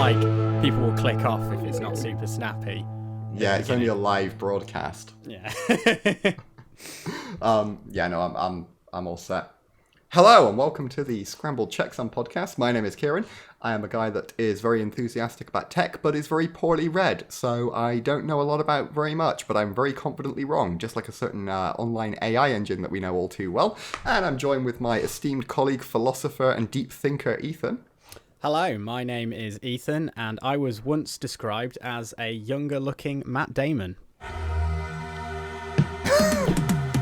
like people will click off if it's not super snappy. Yeah, it's only a live broadcast. Yeah. Yeah, no, I'm all set. Hello and welcome to the Scrambled Checksum podcast. My name is Kieran. I am a guy that is very enthusiastic about tech, but is very poorly read, so I don't know a lot about very much, but I'm very confidently wrong, just like a certain online AI engine that we know all too well. And I'm joined with my esteemed colleague, philosopher and deep thinker, Ethan. Hello, my name is Ethan, and I was once described as a younger-looking Matt Damon.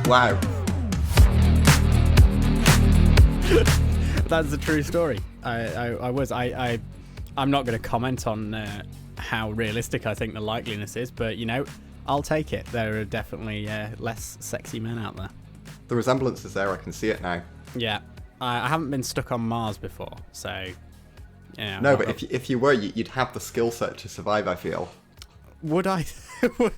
Wow. That's a true story. I'm not going to comment on how realistic I think the likeliness is, but, you know, I'll take it. There are definitely less sexy men out there. The resemblance is there, I can see it now. Yeah. I haven't been stuck on Mars before, so... Yeah, no, but if you were, you'd have the skill set to survive, I feel. Would I?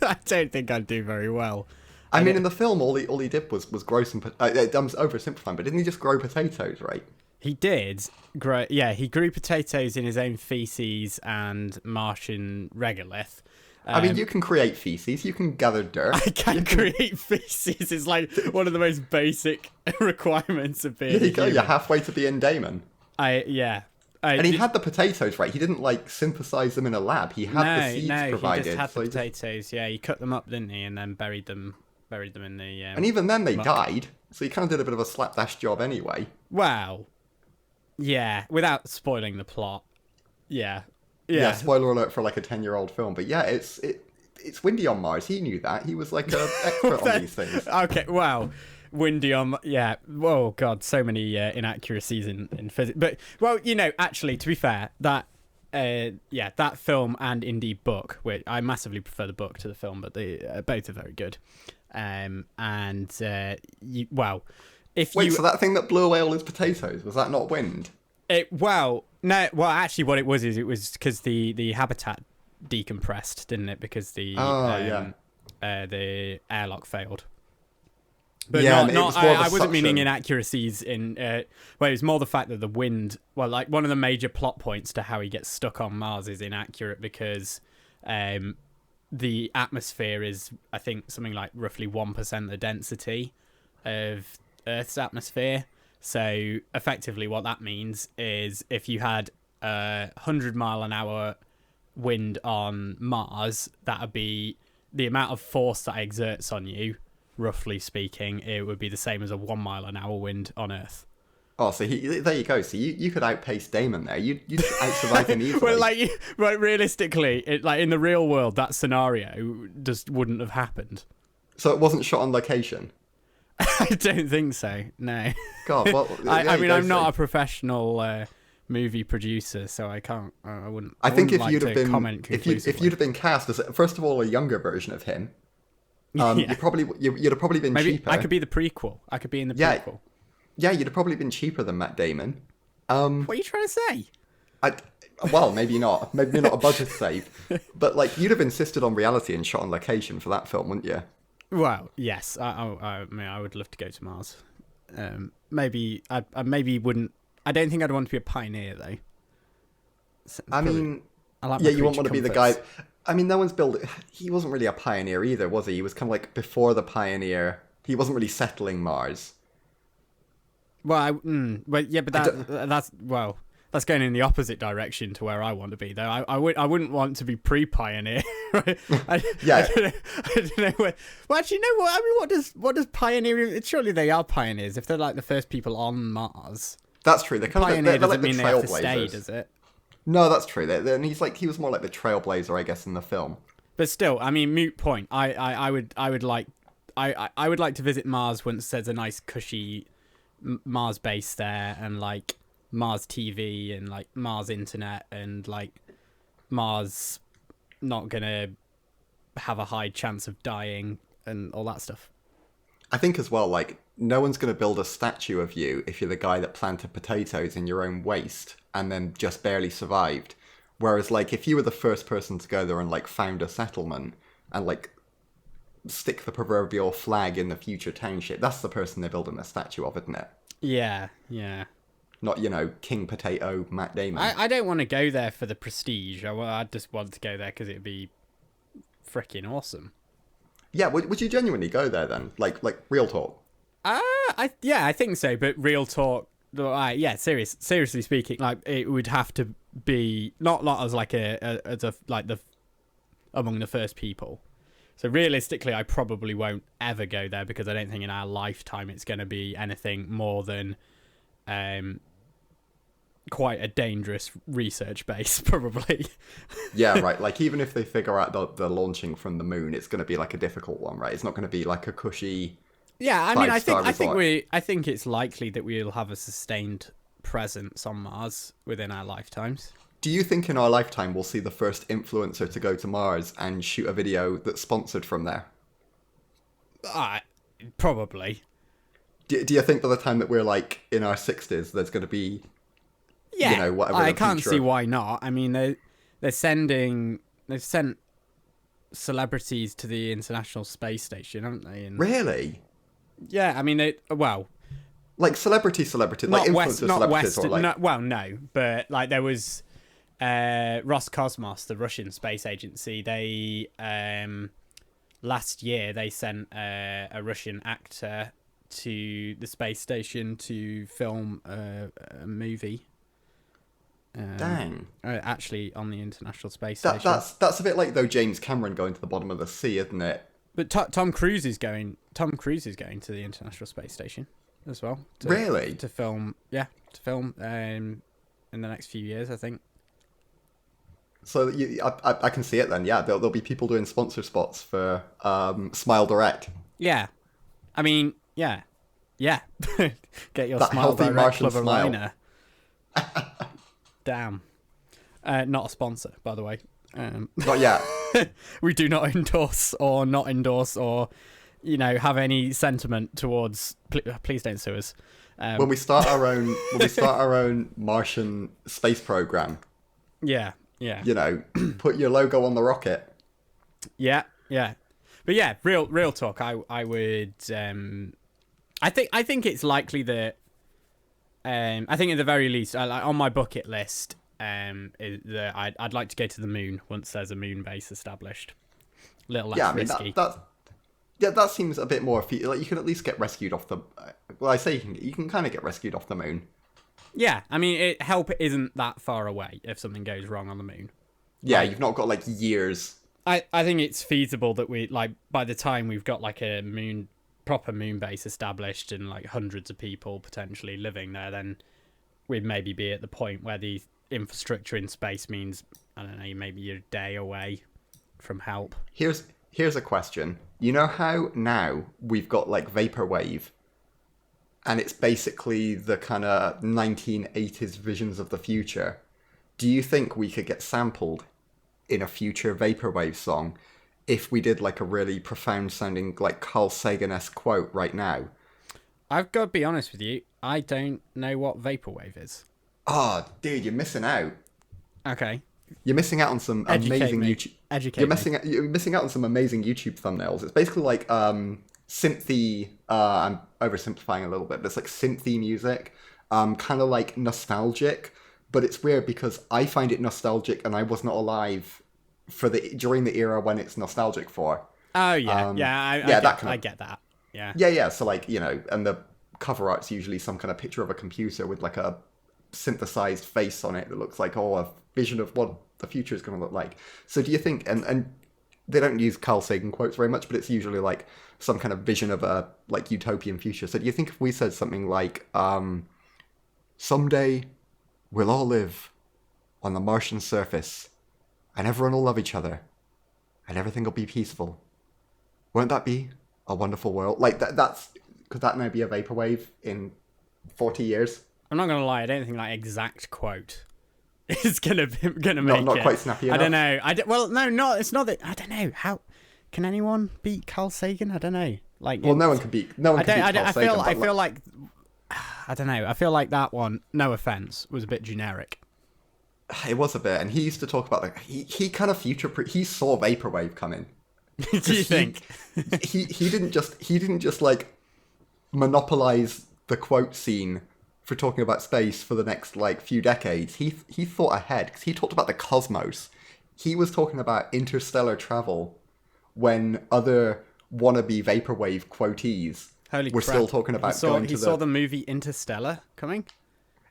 I don't think I'd do very well. I mean, in the film, all he did was grow some... I'm oversimplifying, but didn't he just grow potatoes, right? He did grow... Yeah, he grew potatoes in his own feces and Martian regolith. I mean, you can create feces, you can gather dirt. I can create feces. It's like one of the most basic requirements of being There you go, human. you're halfway to being Damon. And he had the potatoes, right? He didn't, like, synthesize them in a lab. He had the seeds provided. He just had the potatoes. Yeah, he cut them up, didn't he? And then buried them in the... and even then they died, so he kind of did a bit of a slapdash job anyway. Wow. Yeah, without spoiling the plot. Yeah, spoiler alert for, like, a 10-year-old film. But yeah, it's windy on Mars. He knew that. He was, like, an expert on these things. Okay, wow. Windy on... Yeah. Oh, God, so many inaccuracies in physics. But, well, you know, actually, to be fair, that film and indeed book, which I massively prefer the book to the film, but they both are very good. So that thing that blew away all his potatoes, was that not wind? Actually, what it was is it was because the habitat decompressed, didn't it? Because the airlock failed. But I wasn't meaning inaccuracies in. It was more the fact that the wind. Well, like one of the major plot points to how he gets stuck on Mars is inaccurate because the atmosphere is, I think, something like roughly 1% the density of Earth's atmosphere. So effectively, what that means is if you had 100-mile-an-hour wind on Mars, that would be the amount of force that exerts on you. Roughly speaking, it would be the same as a 1-mile-an-hour wind on Earth. Oh, so there you go. So you could outpace Damon there. You'd out-survive him easily. Well, realistically, in the real world, that scenario just wouldn't have happened. So it wasn't shot on location? I don't think so, no. God, well... I'm not a professional movie producer, so I can't... I wouldn't... I think if you'd have been cast as, first of all, a younger version of him, you'd have probably been cheaper. I could be the prequel. I could be in the prequel. Yeah, you'd have probably been cheaper than Matt Damon. What are you trying to say? Well, maybe not. Maybe not a budget save. But, like, you'd have insisted on reality and shot on location for that film, wouldn't you? Well, yes. I mean, I would love to go to Mars. Maybe I maybe wouldn't... I don't think I'd want to be a pioneer, though. You wouldn't want to be the guy... I mean, no one's built... He wasn't really a pioneer either, was he? He was kind of like before the pioneer. He wasn't really settling Mars. Well, that's going in the opposite direction to where I want to be, though. I wouldn't want to be pre-pioneer, right? I don't know where... Well, actually, no. I mean, what does pioneer... Surely they are pioneers if they're like the first people on Mars. That's true. They're kind of pioneer they're like the doesn't mean they have to stay, trailblazers. does it? No, that's true. And he was more like the trailblazer, I guess, in the film. But still, I mean, moot point. I would like to visit Mars once there's a nice cushy Mars base there, and like Mars TV and like Mars internet, and like Mars not gonna have a high chance of dying and all that stuff. I think as well, like, no one's going to build a statue of you if you're the guy that planted potatoes in your own waste and then just barely survived. Whereas, like, if you were the first person to go there and, like, found a settlement and, like, stick the proverbial flag in the future township, that's the person they're building a statue of, isn't it? Yeah. not King Potato Matt Damon. I don't want to go there for the prestige. I just want to go there because it'd be freaking awesome. Yeah, would you genuinely go there then? Like real talk? I think so. But real talk, seriously speaking, like it would have to be not as like among the first people. So realistically, I probably won't ever go there because I don't think in our lifetime it's going to be anything more than quite a dangerous research base, probably. Yeah, right. Like, even if they figure out the launching from the moon, it's going to be like a difficult one, right? It's not going to be like a cushy. Yeah, I mean, I think it's likely that we'll have a sustained presence on Mars within our lifetimes. Do you think in our lifetime we'll see the first influencer to go to Mars and shoot a video that's sponsored from there? Probably. Do you think by the time that we're like in our 60s, there's going to be, whatever? I can't see why not. I mean, they've sent celebrities to the International Space Station, haven't they? Really? Yeah, I mean, like celebrity, like influencer celebrities, or like. No, but like there was Roscosmos, the Russian space agency. They last year they sent a Russian actor to the space station to film a movie. Dang! Actually, on the International Space Station. That's a bit like though James Cameron going to the bottom of the sea, isn't it? But Tom Cruise is going. Tom Cruise is going to the International Space Station as well. Really? To film. Yeah, to film in the next few years, I think. So I can see it then. Yeah, there'll be people doing sponsor spots for Smile Direct. Yeah, I mean, yeah. Get your that Smile Direct Martian Club smile. Liner. Damn. Not a sponsor, by the way. Not yet. We do not endorse or have any sentiment towards. Please don't sue us. When we start our own Martian space program. Yeah. Put your logo on the rocket. Yeah. But yeah, real talk. I would. I think it's likely that. I think at the very least, on my bucket list, I'd like to go to the moon once there's a moon base established. A little less risky. That seems a bit more. Like you can at least get rescued off the. Well, I say you can kind of get rescued off the moon. Yeah, I mean, help isn't that far away if something goes wrong on the moon. Yeah, you've not got like years. I think it's feasible that we by the time we've got like a proper moon base established and like hundreds of people potentially living there, then we'd maybe be at the point where the infrastructure in space means, I don't know, maybe you're a day away from help. Here's a question. You know how now we've got like vaporwave, and it's basically the kind of 1980s visions of the future. Do you think we could get sampled in a future vaporwave song if we did like a really profound sounding like Carl Sagan-esque quote right now? I've got to be honest with you, I don't know what vaporwave is. Oh, dude, you're missing out. Okay. You're missing out on some amazing YouTube. You're missing out on some amazing YouTube thumbnails. It's basically like synthy. I'm oversimplifying a little bit, but it's like synthy music, kind of like nostalgic. But it's weird because I find it nostalgic, and I was not alive during the era when it's nostalgic for. Oh yeah, I get that. Yeah. So like and the cover art's usually some kind of picture of a computer with like a synthesized face on it that looks like a vision of what the future is going to look like. So do you think, and they don't use Carl Sagan quotes very much, but it's usually like some kind of vision of a like utopian future. So do you think if we said something like someday we'll all live on the Martian surface and everyone will love each other and everything will be peaceful, won't that be a wonderful world? Like could that now be a vaporwave in 40 years? I'm not gonna lie, I don't think that exact quote is gonna make it. Not quite snappy enough. I don't know. It's not that. I don't know how. Can anyone beat Carl Sagan? I don't know. Like, well, no one can beat Carl Sagan. I feel like I don't know. I feel like that one. No offense, was a bit generic. It was a bit, and he used to talk about like he kind of he saw vaporwave coming. Do you think he didn't just like monopolize the quote scene for talking about space for the next few decades. He thought ahead because he talked about the cosmos. He was talking about interstellar travel when other wannabe vaporwave quotees were still talking about going to He saw the movie Interstellar coming?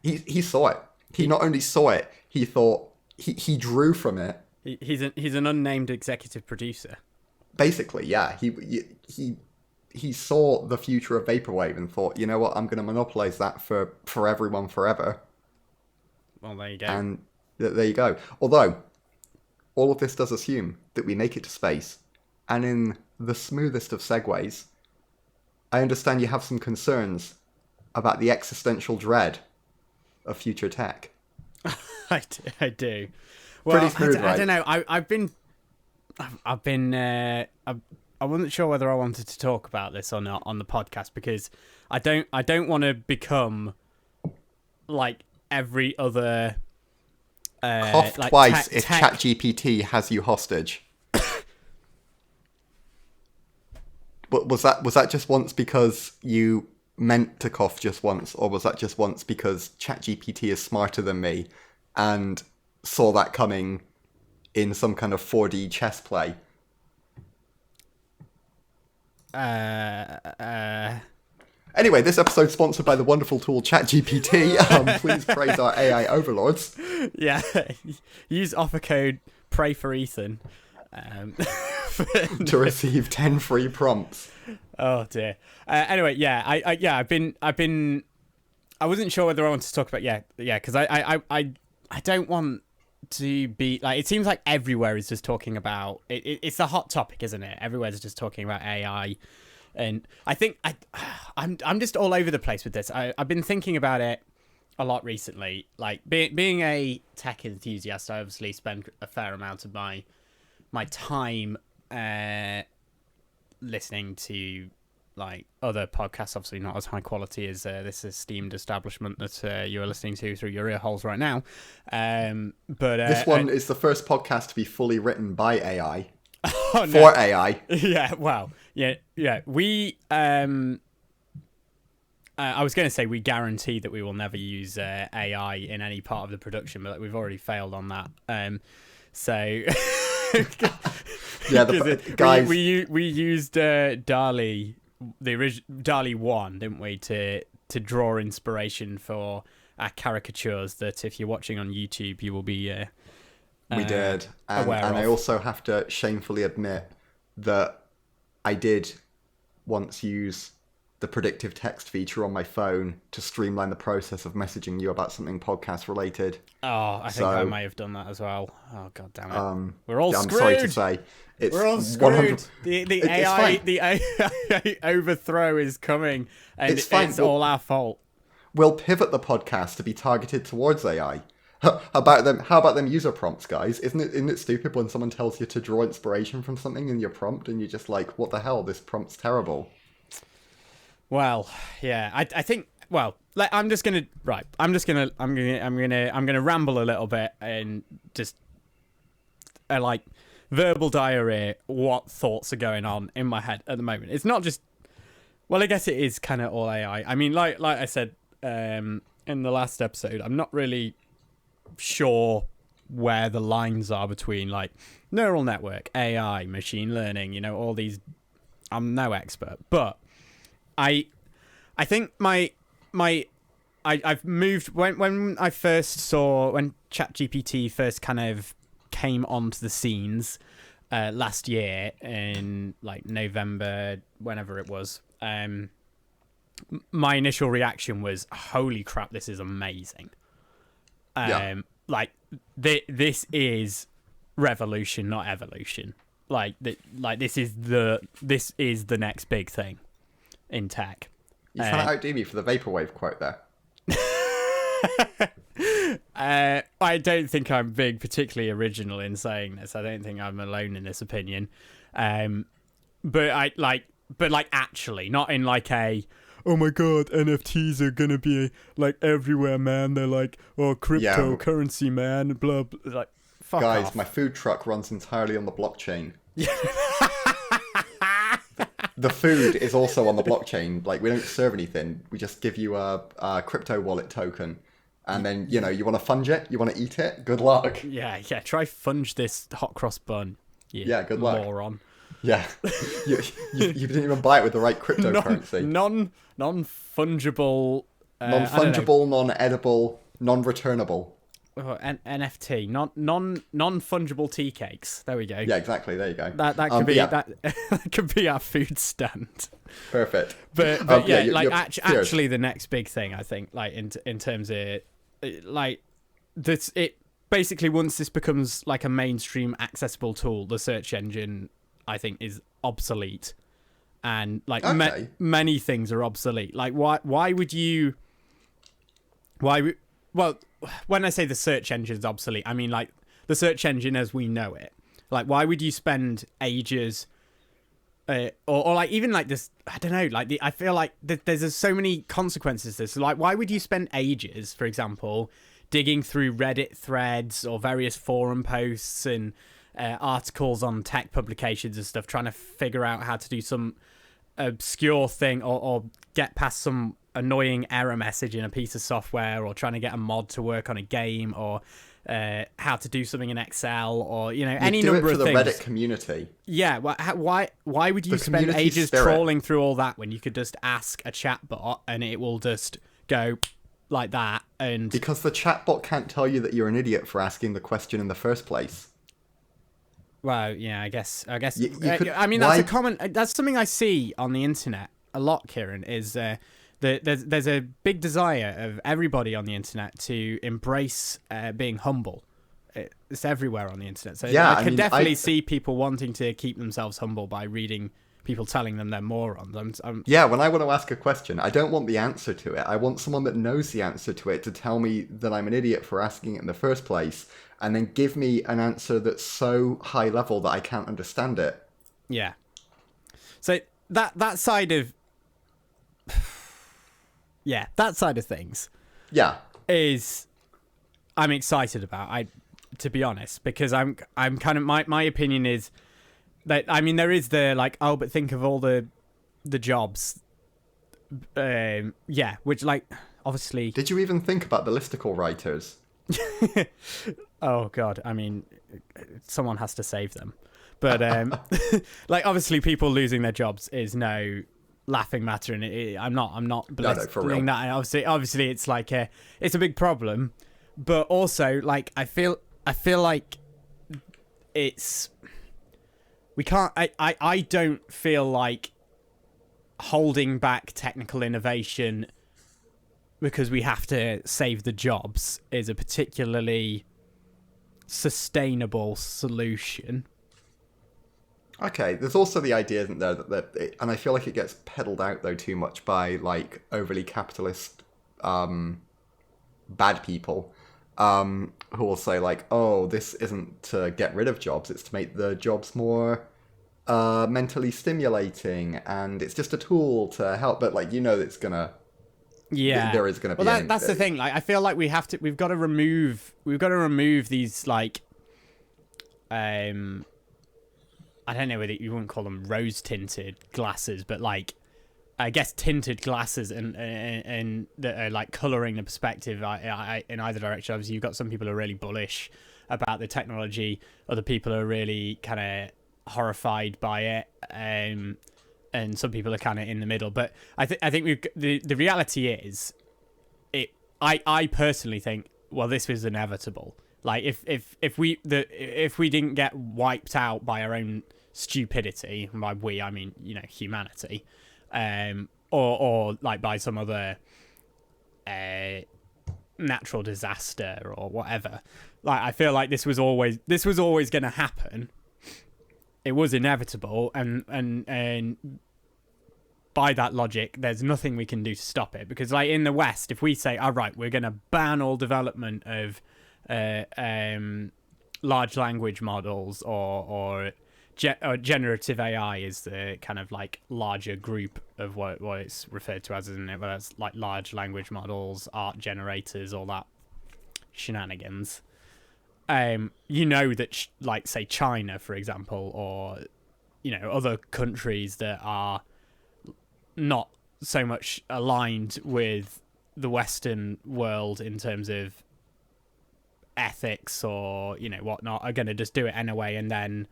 He saw it. He not only saw it, he thought he drew from it. He's an unnamed executive producer. Basically, yeah. He saw the future of vaporwave and thought, you know what, I'm going to monopolize that for everyone forever. Well, there you go. And there you go. Although, all of this does assume that we make it to space. And in the smoothest of segues, I understand you have some concerns about the existential dread of future tech. I do. Well, pretty smooth, right? I don't know. I wasn't sure whether I wanted to talk about this or not on the podcast because I don't want to become like every other. Cough twice if ChatGPT has you hostage. But was that just once because you meant to cough just once, or was that just once because ChatGPT is smarter than me and saw that coming in some kind of 4D chess play? Anyway, this episode's sponsored by the wonderful tool ChatGPT. Please praise our AI overlords. Yeah, use offer code Pray for Ethan. To receive 10 free prompts. Oh dear. Anyway, yeah, I've been. I wasn't sure whether I wanted to talk about because I don't want to be like. It seems like everywhere is just talking about it. It's a hot topic, isn't it? Everywhere's just talking about AI, and I think I'm just all over the place with this. I've been thinking about it a lot recently. Like being a tech enthusiast, I obviously spend a fair amount of my time listening to like other podcasts, obviously not as high quality as this esteemed establishment that you are listening to through your ear holes right now. But this one is the first podcast to be fully written by AI. Oh, for AI. Yeah, wow. Yeah. We I was going to say we guarantee that we will never use AI in any part of the production, but we've already failed on that. So yeah, guys, we used DALL-E, the original DALL-E 1, didn't we, to draw inspiration for our caricatures that if you're watching on YouTube you will be we did, and I also have to shamefully admit that I did once use the predictive text feature on my phone to streamline the process of messaging you about something podcast related. Oh, I think I may have done that as well. Oh, god damn it. We're all screwed. I'm sorry to say. We're all screwed. The AI overthrow is coming, and it's all our fault. We'll pivot the podcast to be targeted towards AI. How about them user prompts, guys? Isn't it stupid when someone tells you to draw inspiration from something in your prompt and you're just like, what the hell? This prompt's terrible. Well, yeah, I think. Well, I'm gonna ramble a little bit and just like verbal diarrhea. What thoughts are going on in my head at the moment? It's not just. Well, I guess it is kind of all AI. I mean, like I said in the last episode, I'm not really sure where the lines are between like neural network, AI, machine learning. You know, all these. I'm no expert, but. I think I've moved when I first saw when ChatGPT first kind of came onto the scenes last year in like November, whenever it was. My initial reaction was, "Holy crap, this is amazing!" Like this is revolution, not evolution. Like this is the next big thing in tech. You trying to outdo me for the vaporwave quote there. I don't think I'm being particularly original in saying this. I don't think I'm alone in this opinion. But actually, not in like a, oh my god, NFTs are gonna be like everywhere, man. They're like, oh, cryptocurrency, man. Blah, blah. Like, fuck off. My food truck runs entirely on the blockchain. the food is also on the blockchain. Like, we don't serve anything. We just give you a crypto wallet token. And then, you want to funge it? You want to eat it? Good luck. Yeah. Try funge this hot cross bun. Yeah, good luck. Moron. Yeah. you didn't even buy it with the right cryptocurrency. Non-fungible... non-fungible, non-edible, non-returnable. Oh, NFT, non-fungible tea cakes. There we go. Yeah, exactly. There you go. That could be that could be our food stand. Perfect. But actually, the next big thing, I think, like in terms of like this, it basically, once this becomes like a mainstream accessible tool, the search engine, I think, is obsolete, and like many things are obsolete. Like why would you? Well, when I say the search engine is obsolete, I mean like the search engine as we know it. Like, why would you spend ages, or like even like this? I don't know. Like I feel like there's so many consequences to this. Like, why would you spend ages, for example, digging through Reddit threads or various forum posts and articles on tech publications and stuff, trying to figure out how to do some obscure thing or get past some annoying error message in a piece of software, or trying to get a mod to work on a game, or how to do something in Excel, or any number of things. The Reddit community. Yeah, why would you spend ages trawling through all that when you could just ask a chatbot and it will just go like that? And because the chatbot can't tell you that you're an idiot for asking the question in the first place. Well, yeah, I guess. I mean, that's something I see on the internet a lot, Kieran. Is there's a big desire of everybody on the internet to embrace being humble. It's everywhere on the internet. So yeah, I can definitely see people wanting to keep themselves humble by reading people telling them they're morons. Yeah, when I want to ask a question, I don't want the answer to it. I want someone that knows the answer to it to tell me that I'm an idiot for asking it in the first place, and then give me an answer that's so high level that I can't understand it. Yeah. So that side of... Yeah, that side of things. Yeah. I'm excited about, to be honest, because I'm kind of, my opinion is that, I mean, there is the like, oh, but think of all the jobs. Yeah, which like, obviously. Did you even think about the listicle writers? Oh God, I mean, someone has to save them. But like, obviously people losing their jobs is no laughing matter, and I'm not belittling that. And obviously it's like it's a big problem, but also like I feel like I don't feel like holding back technical innovation because we have to save the jobs is a particularly sustainable solution. Okay, there's also the idea, isn't there, and I feel like it gets peddled out though too much by like overly capitalist bad people who will say like, oh, this isn't to get rid of jobs, it's to make the jobs more mentally stimulating, and it's just a tool to help. But like, it's gonna, yeah, there is gonna be. Well, that's the thing. Like, I feel like we've got to remove these like I don't know whether you wouldn't call them rose-tinted glasses, but like, I guess tinted glasses and that are like colouring the perspective in either direction. Obviously, you've got some people who are really bullish about the technology, other people are really kind of horrified by it, and some people are kind of in the middle. But I think the reality is, I personally think, well, this was inevitable. Like if we didn't get wiped out by our own stupidity, and by we I mean humanity, or like by some other natural disaster or whatever, like I feel like this was always going to happen. It was inevitable, and by that logic, there's nothing we can do to stop it, because like in the West, if we say, all right, we're going to ban all development of large language models or generative AI is the kind of like larger group of what it's referred to as, isn't it? Where it's like large language models, art generators, all that shenanigans. That like say China, for example, or other countries that are not so much aligned with the Western world in terms of ethics or whatnot are going to just do it anyway, and then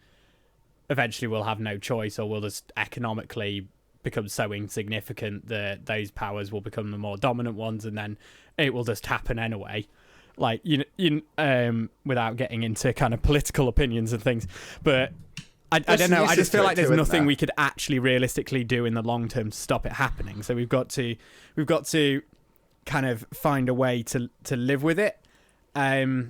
eventually we'll have no choice, or we'll just economically become so insignificant that those powers will become the more dominant ones, and then it will just happen anyway. Like without getting into kind of political opinions and things, but I don't know. I just feel like there's nothing we could actually realistically do in the long term to stop it happening. So we've got to kind of find a way to live with it. There's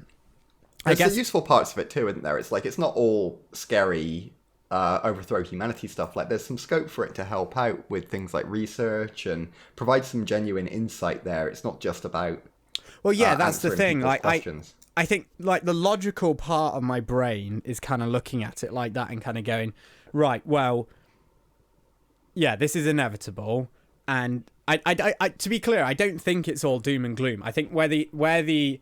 the useful parts of it too, isn't there? It's like it's not all scary, overthrow humanity stuff. Like there's some scope for it to help out with things like research and provide some genuine insight there. It's not just about that's the thing. Like I think like the logical part of my brain is kind of looking at it like that and kind of going, right, well, yeah, this is inevitable. And I to be clear, I don't think it's all doom and gloom. I think where the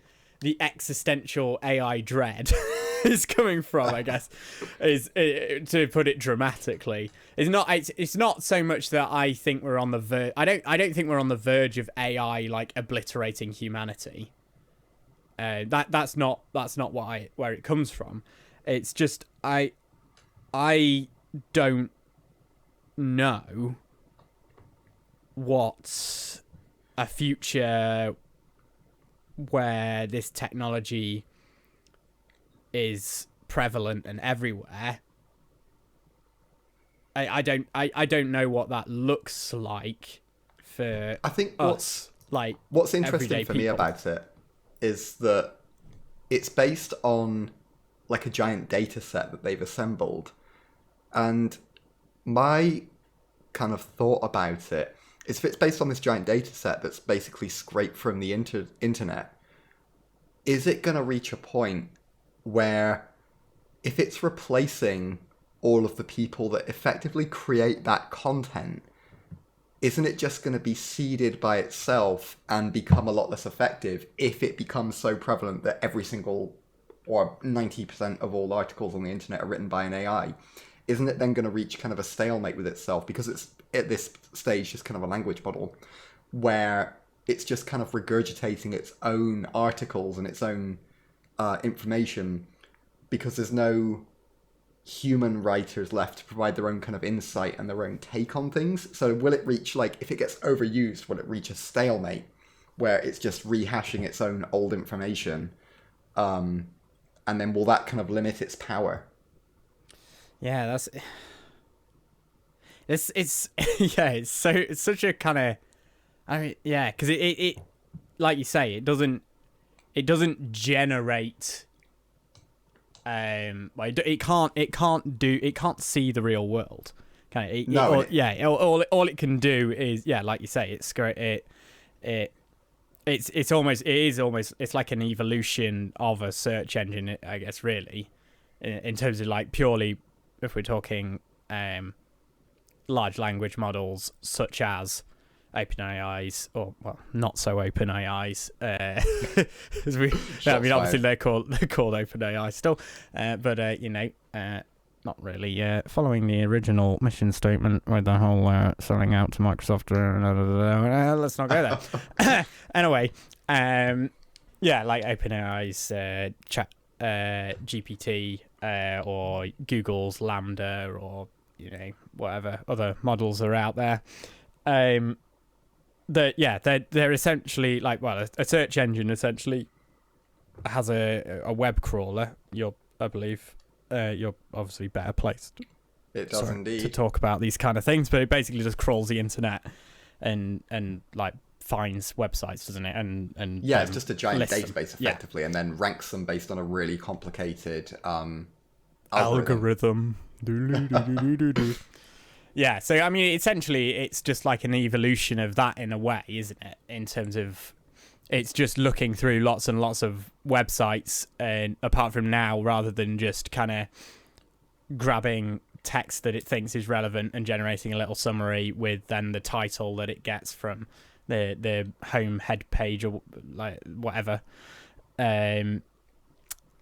existential AI dread is coming from, I guess, is to put it dramatically. It's not so much that I think we're on the verge. I don't think we're on the verge of AI like obliterating humanity. That's not where it comes from. It's just I don't know what a future where this technology is prevalent and everywhere. I don't know what that looks like for I think us, what's interesting for me about it is that it's based on like a giant data set that they've assembled. And my kind of thought about it is, if it's based on this giant data set that's basically scraped from the internet, is it going to reach a point where if it's replacing all of the people that effectively create that content, isn't it just going to be seeded by itself and become a lot less effective if it becomes so prevalent that every single or 90% of all articles on the internet are written by an AI? Isn't it then going to reach kind of a stalemate with itself, because it's at this stage just kind of a language model where it's just kind of regurgitating its own articles and its own information, because there's no human writers left to provide their own kind of insight and their own take on things? So will it reach, like, if it gets overused, will it reach a stalemate where it's just rehashing its own old information? And then will that kind of limit its power? Yeah, it's such a kind of, I mean, yeah, because it like you say, it doesn't generate. It can't see the real world. All it can do is, yeah, like you say, it's like an evolution of a search engine, I guess, really, in terms of like purely, if we're talking large language models such as OpenAI's, or well, not so OpenAI's. Obviously they're called OpenAI still, but not really following the original mission statement with the whole selling out to Microsoft. Let's not go there. Anyway, like OpenAI's chat GPT or Google's Lambda, or whatever other models are out there. They're essentially like, well, a search engine essentially has a web crawler. I believe you're obviously better placed. It does indeed to talk about these kind of things, but it basically just crawls the internet and like finds websites, doesn't it? And it's just a giant database effectively, and then ranks them based on a really complicated algorithm. Yeah, so I mean, essentially, it's just like an evolution of that in a way, isn't it? In terms of, it's just looking through lots and lots of websites, and apart from now, rather than just kind of grabbing text that it thinks is relevant and generating a little summary with then the title that it gets from the home head page or like whatever.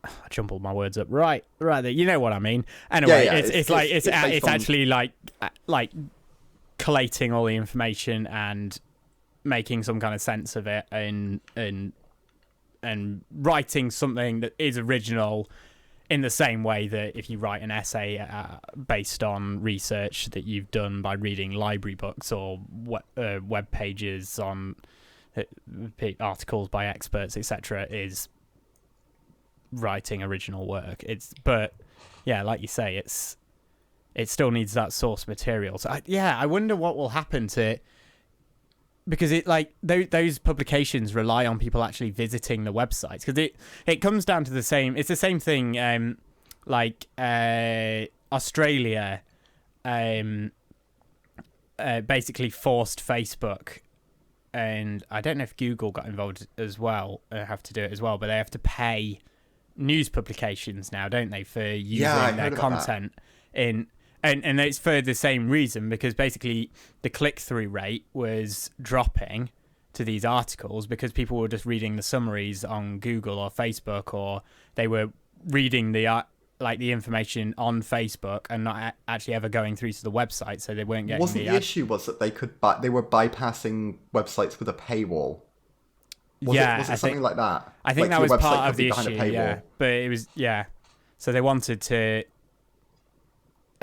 I jumbled my words up. Right there. You know what I mean. Anyway, it's actually like collating all the information and making some kind of sense of it and writing something that is original in the same way that if you write an essay based on research that you've done by reading library books or web pages on articles by experts, etc., is writing original work. But like you say, it still needs that source material. So I wonder what will happen to it, because it those publications rely on people actually visiting the websites, because it comes down to the same. It's the same thing. Australia, basically forced Facebook, and I don't know if Google got involved as well. Have to do it as well, but they have to pay news publications now, don't they, for using their content in. And it's for the same reason, because basically the click-through rate was dropping to these articles because people were just reading the summaries on Google or Facebook, or they were reading the information on Facebook and not actually ever going through to the website, so they weren't getting. Wasn't the issue was that they were bypassing websites with a paywall? Was it something like that? I think that was part of the issue. Yeah, but it was So they wanted to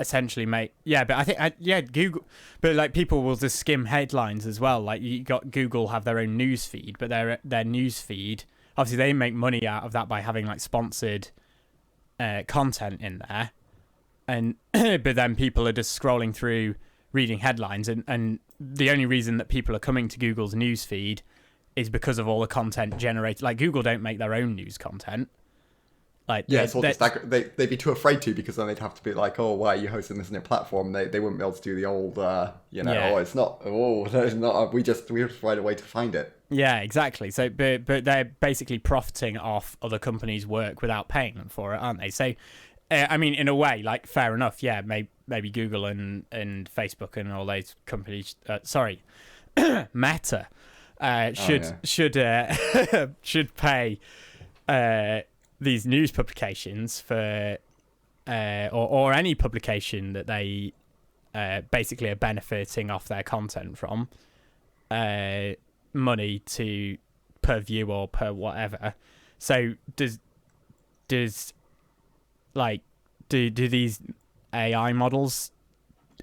essentially but I think Google, but people will just skim headlines as well. Like, you got Google have their own news feed, but their news feed, obviously they make money out of that by having sponsored content in there, and but then people are just scrolling through reading headlines, and the only reason that people are coming to Google's news feed is because of all the content generated. Google don't make their own news content. They'd be too afraid to, because then they'd have to be like, oh, why are you hosting this on your platform? They wouldn't be able to do the old, it's not, we just find a way to find it. Yeah, exactly. So, but they're basically profiting off other companies' work without paying them for it, aren't they? So, I mean, in a way, fair enough. Yeah, maybe Google and Facebook and all those companies. Meta should pay these news publications for or any publication that they basically are benefiting off their content from, money per view or per whatever. So do these AI models,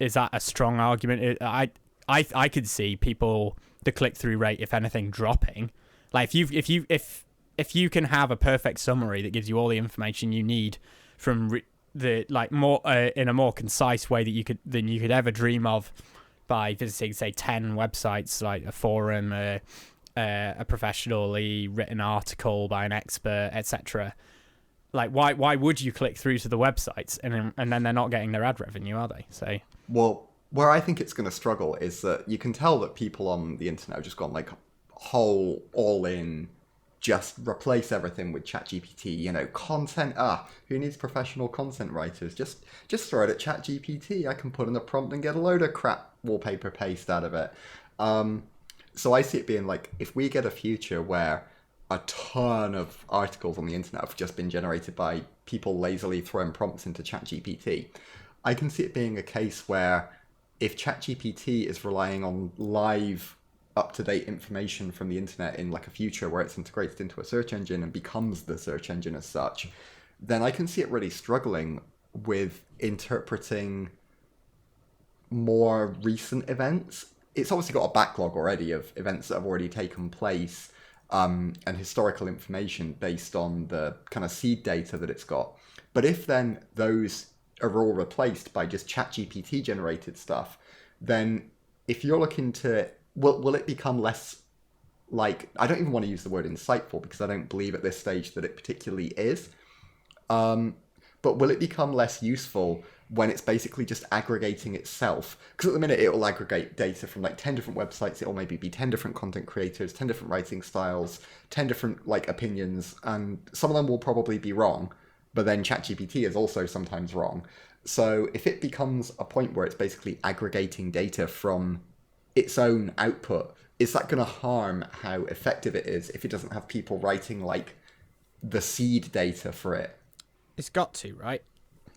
is that a strong argument? I could see the click-through rate, if anything, dropping. If you can have a perfect summary that gives you all the information you need from more in a more concise way than you could ever dream of by visiting, say, 10 websites, like a forum, a professionally written article by an expert, etc. Why would you click through to the websites and then they're not getting their ad revenue, are they? So, well, where I think it's going to struggle is that you can tell that people on the internet have just gone whole all in. Just replace everything with ChatGPT. Content. Who needs professional content writers? Just throw it at ChatGPT. I can put in a prompt and get a load of crap wallpaper paste out of it. So I see it being if we get a future where a ton of articles on the internet have just been generated by people lazily throwing prompts into ChatGPT, I can see it being a case where if ChatGPT is relying on live up-to-date information from the internet in a future where it's integrated into a search engine and becomes the search engine as such, then I can see it really struggling with interpreting more recent events. It's obviously got a backlog already of events that have already taken place, and historical information based on the kind of seed data that it's got. But if then those are all replaced by just ChatGPT generated stuff, then if you're looking to will it become less I don't even want to use the word insightful, because I don't believe at this stage that it particularly is. But will it become less useful when it's basically just aggregating itself? Because at the minute it will aggregate data from 10 different websites. It will maybe be 10 different content creators, 10 different writing styles, 10 different opinions, and some of them will probably be wrong. But then ChatGPT is also sometimes wrong. So if it becomes a point where it's basically aggregating data from its own output, is that going to harm how effective it is if it doesn't have people writing the seed data for it? It's got to, right?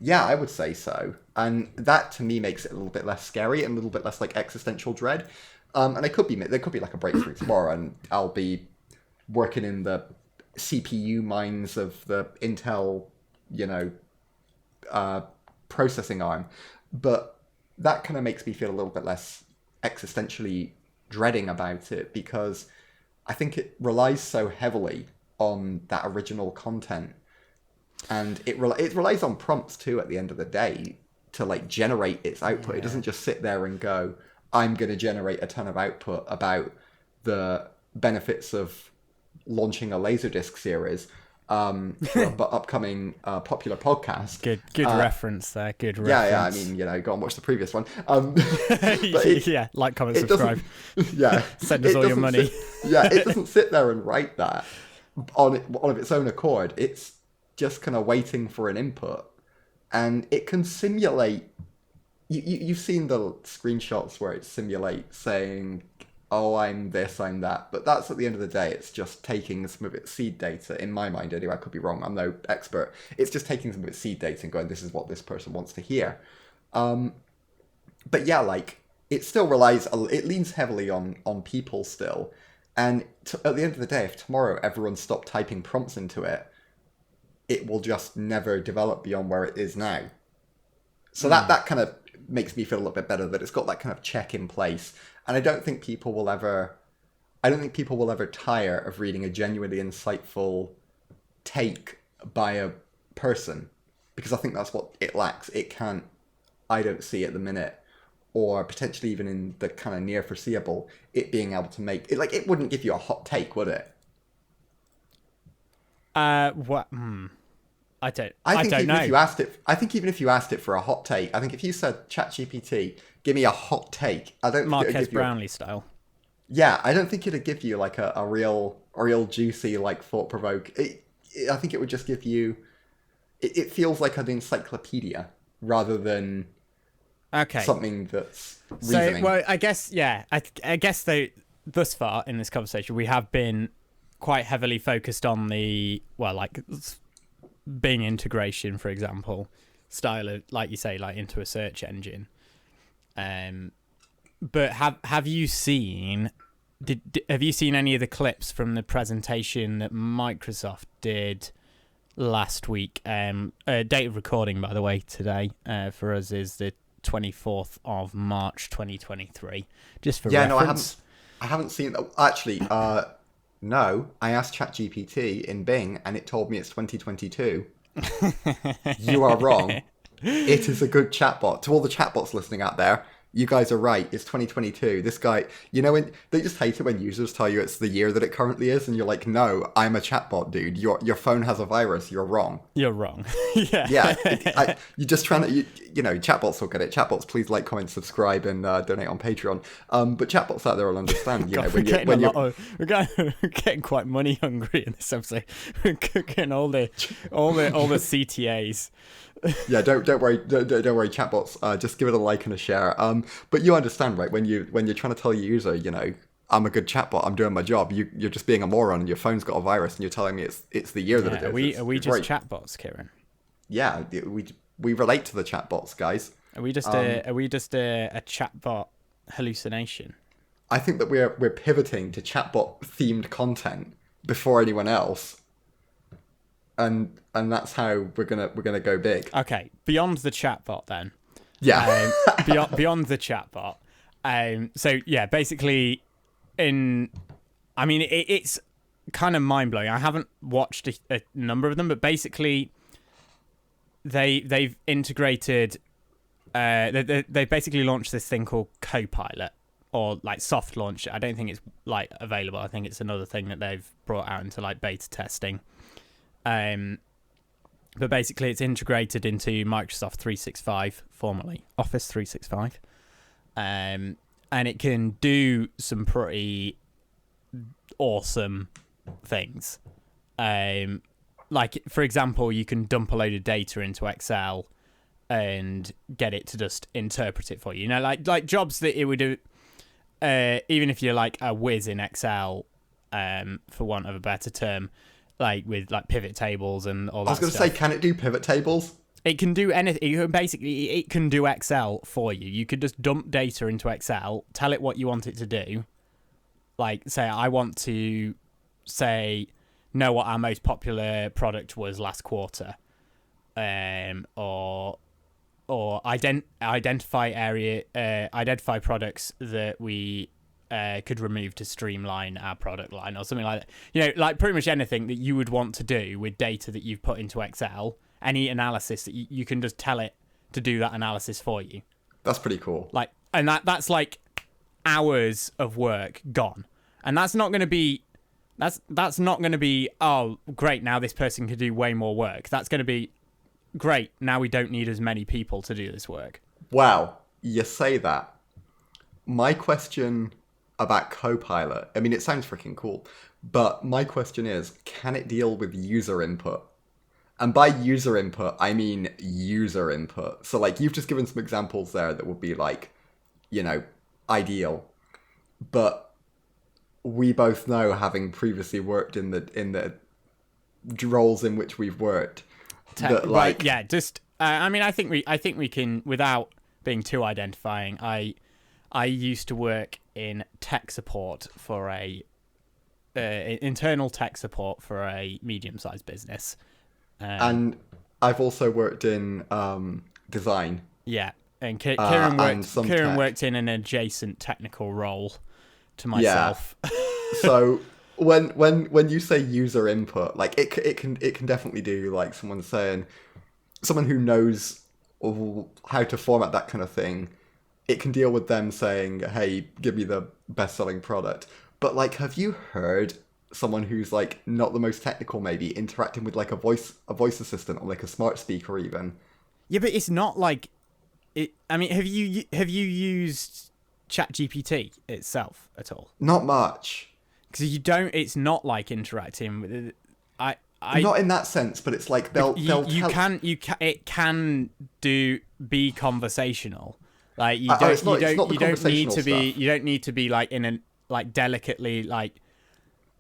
Yeah, I would say so. And that to me makes it a little bit less scary and a little bit less like existential dread. And there could be like a breakthrough tomorrow, and I'll be working in the CPU minds of the Intel, you know, processing arm. But that kind of makes me feel a little bit less existentially dreading about it, because I think it relies so heavily on that original content. And it relies on prompts too at the end of the day to like generate its output. Yeah. It doesn't just sit there and go, I'm going to generate a ton of output about the benefits of launching a Laserdisc series for an upcoming popular podcast. Good reference there. Good reference. Yeah. I mean, go and watch the previous one. Yeah, like, comment, subscribe. Yeah. Send us all your money. It doesn't sit there and write that on of its own accord. It's just kind of waiting for an input, and it can simulate. You've seen the screenshots where it simulates saying, oh, I'm this, I'm that, but that's at the end of the day, it's just taking some of its seed data, in my mind anyway. I could be wrong, I'm no expert. It's just taking some of its seed data and going, this is what this person wants to hear. But yeah, like, it still it leans heavily on people still, and at the end of the day, if tomorrow everyone stopped typing prompts into it, it will just never develop beyond where it is now. So that kind of makes me feel a little bit better that it's got that kind of check in place. And I don't think people will ever tire of reading a genuinely insightful take by a person, because I think that's what it lacks. It can't, I don't see at the minute, or potentially even in the kind of near foreseeable, it being able to make it, like, it wouldn't give you a hot take, would it? What? I don't know. I think even if you asked it for a hot take, I think if you said, ChatGPT, give me a hot take, I don't think Marques Brownlee style. Yeah, I don't think it'd give you like a real juicy, like, thought provoke. I think it would just give you. It feels like an encyclopedia rather than something that's reasoning. So, well, I guess I guess though, thus far in this conversation, we have been quite heavily focused on the Bing integration, for example, style of, like you say, like into a search engine. But have you seen any of the clips from the presentation that Microsoft did last week? Date of recording, by the way, today for us is the 24th of March 2023. Just for reference. No, I haven't seen that. Actually, no, I asked ChatGPT in Bing and it told me it's 2022. You are wrong. It is a good chatbot. To all the chatbots listening out there, you guys are right. It's 2022. This guy, when they just hate it when users tell you it's the year that it currently is, and you're like, no, I'm a chatbot, dude. Your phone has a virus. You're wrong. You're wrong. Yeah. Yeah. You're just trying to, chatbots will get it. Chatbots, please like, comment, subscribe, and donate on Patreon. But chatbots out there will understand. We're getting quite money hungry in this episode. We're cooking all the CTAs. Yeah, don't worry, chatbots. Just give it a like and a share. But you understand, right? When you're trying to tell your user, I'm a good chatbot, I'm doing my job. You're just being a moron, and your phone's got a virus, and you're telling me it's the year that it is. Are we just chatbots, Kieran? Yeah, we relate to the chatbots, guys. Are we just a chatbot hallucination? I think that we're pivoting to chatbot themed content before anyone else. And that's how we're gonna go big. Okay, beyond the chatbot then. Yeah. Beyond the chatbot. So yeah, basically, it's kind of mind blowing. I haven't watched a number of them, but basically, they've integrated. They basically launched this thing called Copilot, or like soft launch. I don't think it's like available. I think it's another thing that they've brought out into like beta testing. But basically it's integrated into Microsoft 365, formerly Office 365. And it can do some pretty awesome things. Like, for example, you can dump a load of data into Excel and get it to just interpret it for you. Like jobs that it would do, even if you're like a whiz in Excel, for want of a better term, like with like pivot tables and all that. I was going to say, can it do pivot tables? It can do anything. Basically, it can do Excel for you. You could just dump data into Excel, tell it what you want it to do. Like, say, I want to know what our most popular product was last quarter, or identify products that we could remove to streamline our product line, or something like that. Like pretty much anything that you would want to do with data that you've put into Excel. Any analysis that you can just tell it to do that analysis for you. That's pretty cool. Like, and that's like hours of work gone, and that's not going to be, oh great, now this person can do way more work. That's going to be great, now we don't need as many people to do this work. Wow, you say that. My question about Copilot, I mean, it sounds freaking cool, but my question is, can it deal with user input? And by user input, I mean user input. So, like, you've just given some examples there that would be, like, ideal. But we both know, having previously worked in the roles in which we've worked, that, like... Right, yeah, just... I mean, I think we can, without being too identifying, I used to work in tech support for internal tech support for a medium-sized business. And I've also worked in design. Yeah, and Kieran worked in an adjacent technical role to myself. Yeah. So when you say user input, like it can definitely do, like, someone who knows how to format that kind of thing. It can deal with them saying, "Hey, give me the best-selling product." But, like, have you heard someone who's, like, not the most technical maybe interacting with, like, a voice assistant or, like, a smart speaker even? Yeah, but it's not like it. I mean, have you used ChatGPT itself at all? Not much. Because you don't. It's not like interacting with it. Not in that sense, but it's like it can be conversational. Like, you don't need to be like in a, like, delicately, like...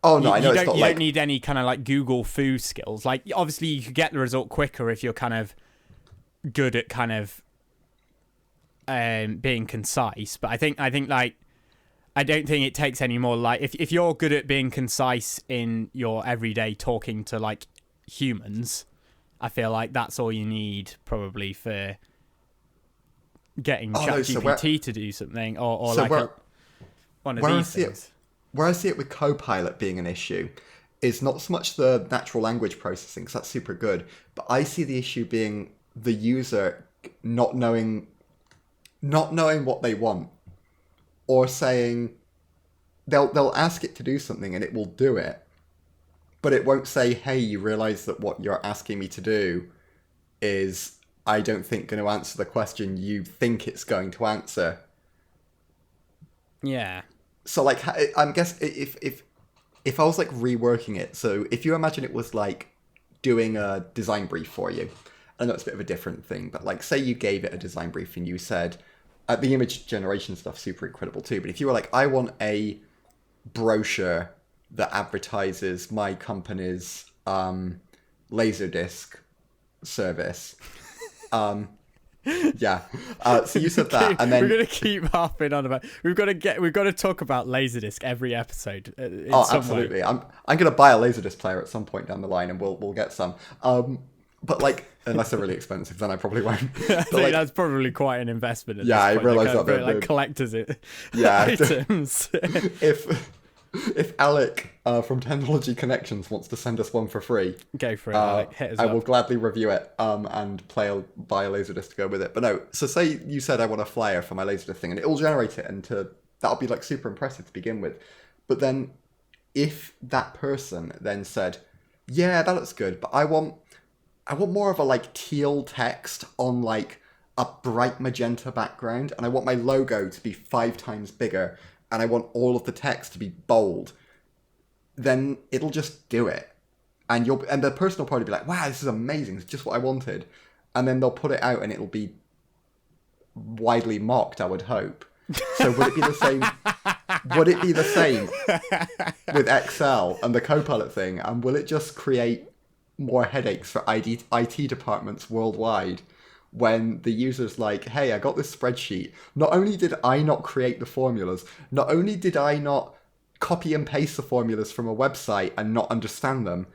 Oh, no, I know you don't need any kind of, like, Google foo skills. Like, obviously, you could get the result quicker if you're kind of good at kind of being concise. But I think like, I don't think it takes any more. Like, if you're good at being concise in your everyday talking to, like, humans, I feel like that's all you need probably for getting ChatGPT to do something, or so like one of these things. Where I see it with Copilot being an issue is not so much the natural language processing, because that's super good, but I see the issue being the user not knowing what they want, or saying they'll ask it to do something and it will do it, but it won't say, "Hey, you realize that what you're asking me to do is, I don't think, going to answer the question you think it's going to answer." Yeah. So, like, I guess if I was, like, reworking it, so if you imagine it was like doing a design brief for you, I know it's a bit of a different thing, but, like, say you gave it a design brief and you said, the image generation stuff's super incredible too, but if you were like, "I want a brochure that advertises my company's Laserdisc service," yeah. So you said that, and then we're gonna keep harping on about. We've got to talk about Laserdisc every episode. Absolutely. Way. I'm gonna buy a Laserdisc player at some point down the line, and we'll get some. But, like, unless they're really expensive, then I probably won't. I think that's probably quite an investment. At I this point. realise that. Like collectors items. If Alec from Technology Connections wants to send us one for free, go for it, Alec. Hit us I up. will gladly review it and buy a Laserdisc to go with it. But no, so say you said, "I want a flyer for my Laserdisc thing," and it will generate it, and that'll be, like, super impressive to begin with. But then if that person then said, "Yeah, that looks good, but I want more of a, like, teal text on, like, a bright magenta background, and I want my logo to be 5 times bigger, and I want all of the text to be bold," then it'll just do it. And the person will probably be like, "Wow, this is amazing, it's just what I wanted." And then they'll put it out and it'll be widely mocked, I would hope. So would it be the same? Would it be the same with Excel and the Copilot thing? And will it just create more headaches for IT departments worldwide when the user's like, hey, I got this spreadsheet. Not only did I not create the formulas, not only did I not copy and paste the formulas from a website and not understand them,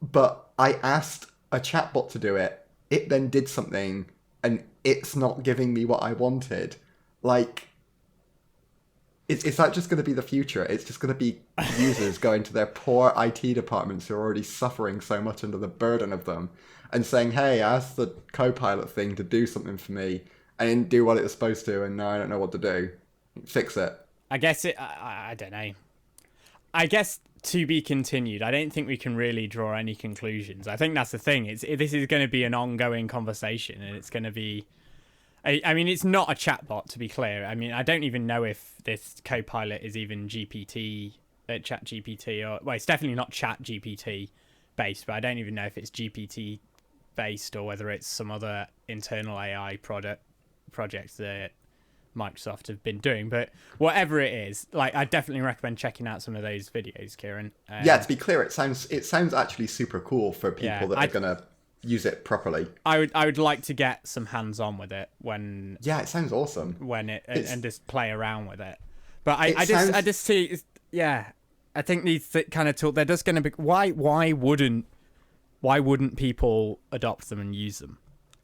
but I asked a chatbot to do it. It then did something and it's not giving me what I wanted. Like, is that just going to be the future? It's just going to be users going to their poor IT departments who are already suffering so much under the burden of them and saying, hey, I asked the Copilot thing to do something for me. I didn't do what it was supposed to, and now I don't know what to do. Fix it. I guess I don't know. I guess to be continued. I don't think we can really draw any conclusions. I think that's the thing. This is going to be an ongoing conversation, and it's going to be... I mean, it's not a chatbot, to be clear. I mean, I don't even know if this Copilot is even GPT, Chat GPT, or... Well, it's definitely not Chat GPT based, but I don't even know if it's GPT based or whether it's some other internal AI projects that Microsoft have been doing. But whatever it is, like, I definitely recommend checking out some of those videos, Kieran. Yeah, to be clear, it sounds actually super cool for people that are going to use it properly. I would like to get some hands on with it when... Yeah, it sounds awesome. And just play around with it. But I just see... Yeah, I think these kind of talk... They're just going to be... Why wouldn't people adopt them and use them?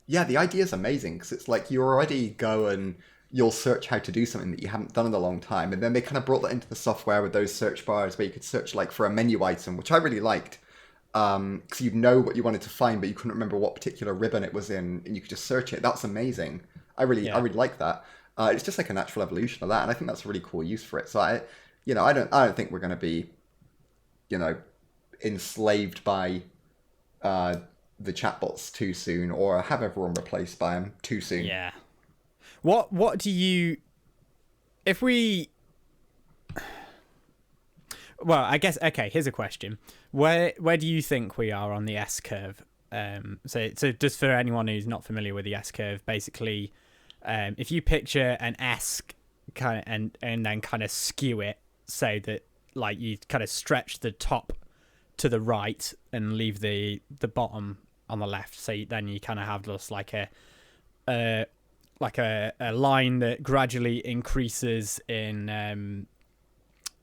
Yeah, the idea is amazing because it's like you already go and you'll search how to do something that you haven't done in a long time, and then they kind of brought that into the software with those search bars where you could search like for a menu item, which I really liked. Because you know what you wanted to find, but you couldn't remember what particular ribbon it was in, and you could just search it. That's amazing. I really like that. It's just like a natural evolution of that, and I think that's a really cool use for it. So I don't think we're going to be, enslaved by the chatbots too soon, or have everyone replaced by them too soon. Yeah. What do you... If we... Well, I guess, okay, here's a question. Where do you think we are on the S-curve? So just for anyone who's not familiar with the S-curve, basically, if you picture an S kind of, and then kind of skew it so that, like, you kind of stretch the top to the right and leave the bottom on the left, so then you kind of have just like a line that gradually increases in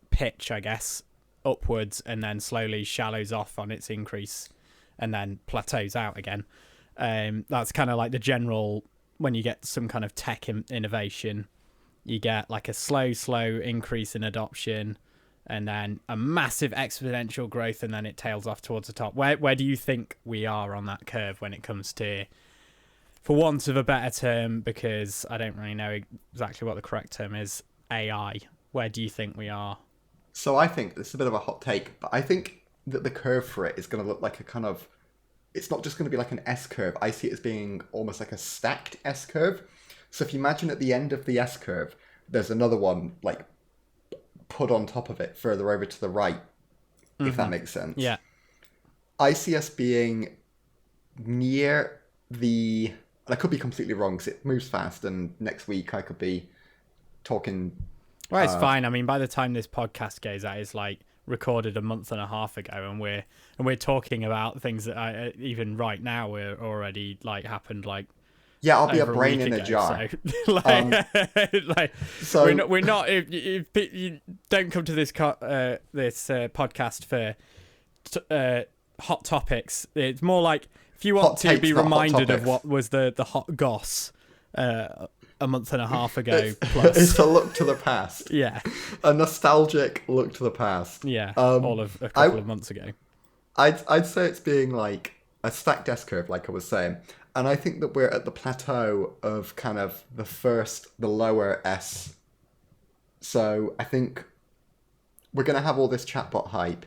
pitch, I guess, upwards, and then slowly shallows off on its increase and then plateaus out again. That's kind of like the general... When you get some kind of tech innovation, you get like a slow increase in adoption and then a massive exponential growth, and then it tails off towards the top. Where do you think we are on that curve when it comes to, for want of a better term, because I don't really know exactly what the correct term is, AI? Where do you think we are? So I think this is a bit of a hot take, but I think that the curve for it is going to look like a kind of... It's not just going to be like an S-curve. I see it as being almost like a stacked S-curve. So if you imagine at the end of the S-curve, there's another one like put on top of it further over to the right, if that makes sense. Yeah. I see us being near the... And I could be completely wrong because it moves fast, and next week I could be talking... Well, it's fine. I mean, by the time this podcast goes out, it's like recorded a month and a half ago, and we're talking about things that even right now we're already like happened like... Yeah, I'll be a brain in a jar. So, we're not. If you don't come to this podcast for hot topics, it's more like if you want to be reminded of what was the hot goss a month and a half ago. Plus, it's a look to the past. Yeah, a nostalgic look to the past. Yeah, all of a couple of months ago. I'd say it's being like a stacked S-curve, like I was saying. And I think that we're at the plateau of kind of the lower S. So I think we're going to have all this chatbot hype.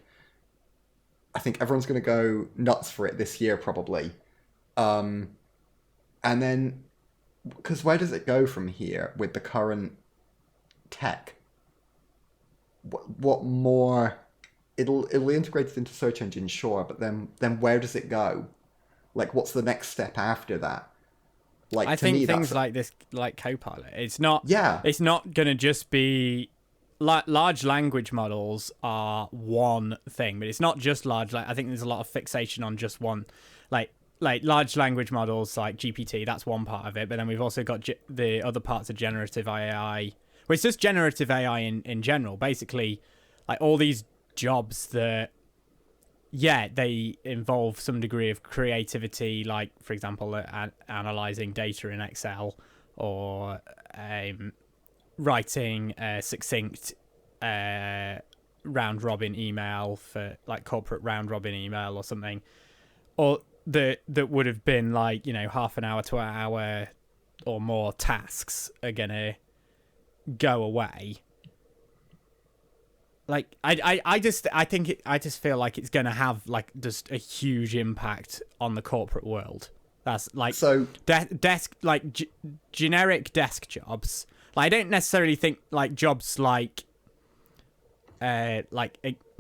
I think everyone's going to go nuts for it this year, probably. And then, because where does it go from here with the current tech? What more? It'll be integrated into search engines, sure, but then where does it go? Like, what's the next step after that? Like, I think things like this, like Copilot, it's not. Yeah. It's not gonna just be large language models are one thing, but it's not just large. Like I think there's a lot of fixation on just one, like large language models like GPT. That's one part of it, but then we've also got the other parts of generative AI. Well, it's just generative AI in general. Basically, like all these jobs that, yeah, they involve some degree of creativity, like for example, analyzing data in Excel or writing a succinct round robin email for like corporate round robin email or something, or that would have been like, you know, half an hour to an hour or more tasks are gonna go away. Like I just feel like it's gonna have like just a huge impact on the corporate world. That's like so desk like generic desk jobs. Like, I don't necessarily think like jobs like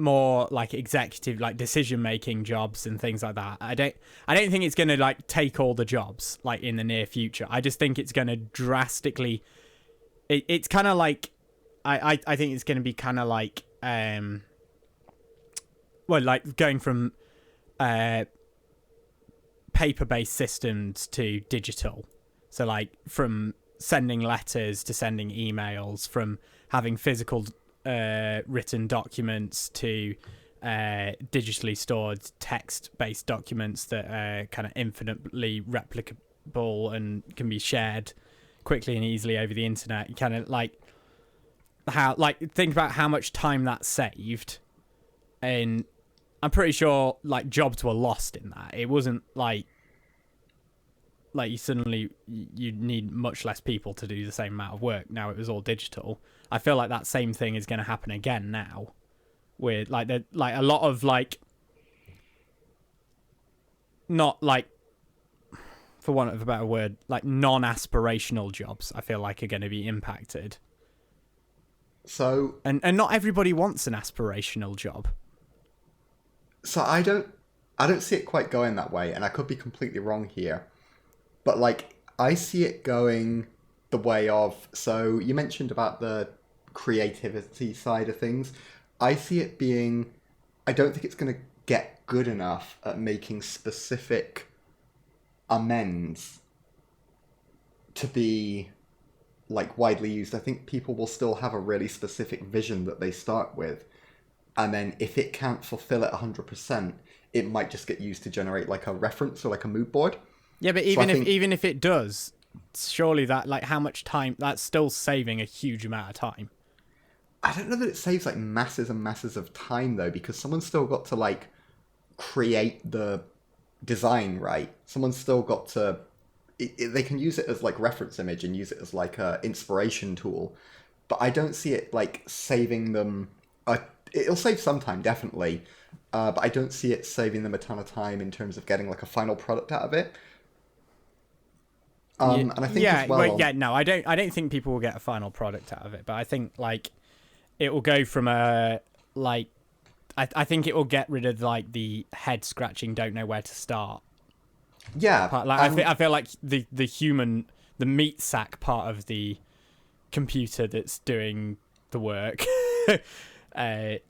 more like executive, like decision making jobs and things like that. I don't think it's gonna like take all the jobs like in the near future. I just think it's gonna drastically. It's kind of like I think it's gonna be kind of like like going from paper-based systems to digital. So like from sending letters to sending emails, from having physical written documents to digitally stored text-based documents that are kind of infinitely replicable and can be shared quickly and easily over the internet. You kind of like think about how much time that saved, and I'm pretty sure like jobs were lost in that. It wasn't like you need much less people to do the same amount of work. Now it was all digital. I feel like that same thing is going to happen again now, with like a lot of like, not like, for want of a better word, like non-aspirational jobs, I feel like are going to be impacted. So and not everybody wants an aspirational job. So I don't see it quite going that way, and I could be completely wrong here. But like I see it going the way of, so you mentioned about the creativity side of things. I see it being, I don't think it's going to get good enough at making specific amends to be like widely used. I think people will still have a really specific vision that they start with, and then if it can't fulfill it 100%, it might just get used to generate like a reference or like a mood board. Yeah, but even if it does, surely that, like, how much time, that's still saving a huge amount of time. I don't know that it saves like masses and masses of time though, because someone's still got to like create the design, right? Someone's still got to, they can use it as like reference image and use it as like a inspiration tool, but I don't see it like saving them. It'll save some time, definitely, but I don't see it saving them a ton of time in terms of getting like a final product out of it. And I think as well, no, I don't think people will get a final product out of it, but I think like it will go from a like, I think it will get rid of like the head scratching, don't know where to start. Yeah, part. Like I feel like the meat sack part of the computer that's doing the work